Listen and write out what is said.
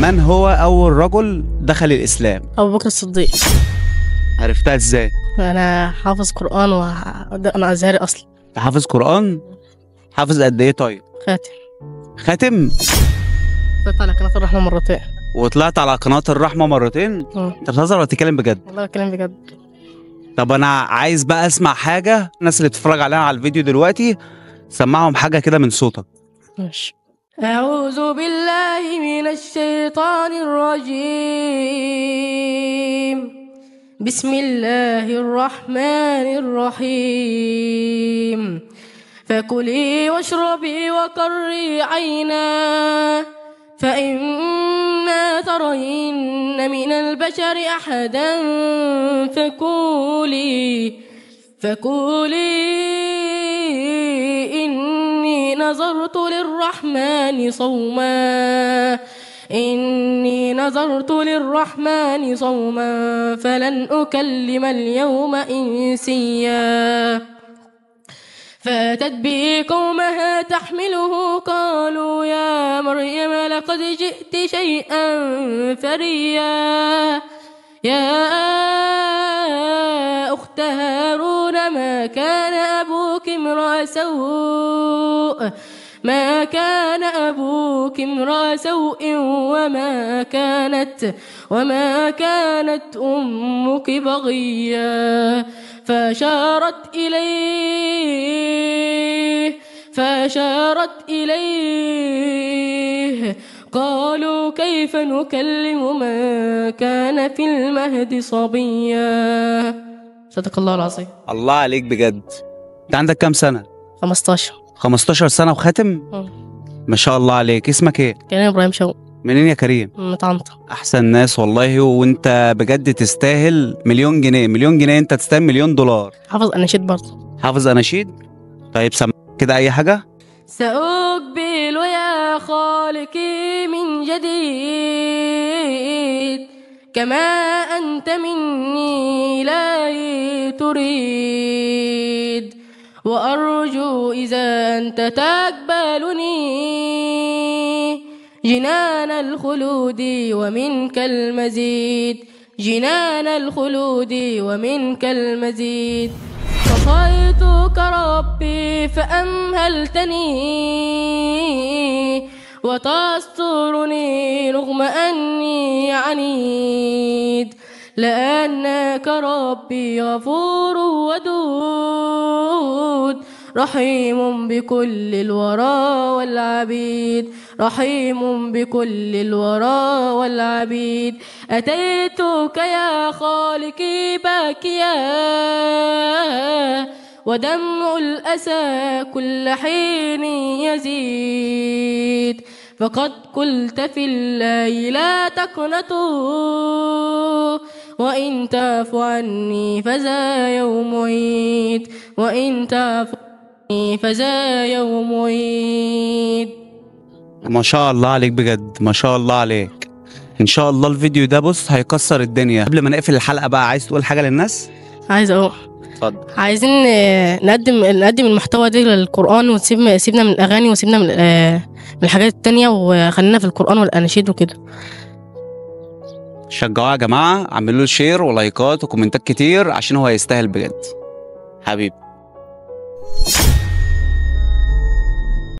من هو أول رجل دخل الإسلام؟ أبو بكر الصديق. عرفتها إزاي؟ أنا حافظ قرآن أنا أزهري أصلا. حافظ قرآن؟ حافظ قد إيه طيب؟ خاتم. خاتم؟ طلعت على قناة الرحمة مرتين. وطلعت على قناة الرحمة مرتين؟ أنت بتهزر ولا بتتكلم بجد؟ والله بتكلم بجد. طب أنا عايز بقى أسمع حاجة الناس اللي بتتفرج عليها على الفيديو دلوقتي، سمعهم حاجة كده من صوتك. ماشي. أعوذ بالله من الشيطان الرجيم. بسم الله الرحمن الرحيم. فكلي واشربي وقري عينا فإما ترين من البشر أحدا فقولي إني نظرت للرحمن صوما فلن أكلم اليوم إنسيا. فأتت به قومها تحمله قالوا يا مريم لقد جئت شيئا فريا. يا أخت هارون ما كان أبوك امرأ سوء وما كانت أمك بغيا. فأشارت إليه قالوا كيف نكلم من كان في المهد صبيا. صدق الله العظيم. الله عليك بجد. أنت عندك كام سنة؟ 15. 15 سنة وخاتم؟ ما شاء الله عليك. اسمك إيه؟ كريم إبراهيم شوقي. منين يا كريم؟ من طنطا. أحسن ناس والله، وأنت بجد تستاهل مليون جنيه. مليون جنيه، أنت تستاهل مليون دولار. حافظ أناشيد برضه. حافظ أناشيد؟ طيب سمع كده أي حاجة. سأقبل يا خالقي من جديد كما أنت مني لا تريد وأرجو إذا أنت تقبلني جنان الخلود ومنك المزيد. صفيتك ربي فأمهلتني وتسترني رغم أني عنيد لأنك ربي غفور ودود رحيم بكل الورى والعبيد. أتيتك يا خالقي باكيا ودمع الأسى كل حين يزيد. فقد قلت في الله لا تقنطوا وإن تعف عني فذا يوم عيد. ما شاء الله عليك بجد، ما شاء الله عليك. ان شاء الله الفيديو ده بص هيكسر الدنيا. قبل ما نقفل الحلقة بقى، عايز تقول حاجة للناس؟ عايز اقول اتفضل. عايزين نقدم المحتوى ده للقرآن وسيبنا من الأغاني وسيبنا من الحاجات التانية وخلينا في القرآن والأناشيد وكده. شجعوه يا جماعة، اعملوا له شير ولايكات وكومنتات كتير عشان هو يستاهل بجد. حبيبي.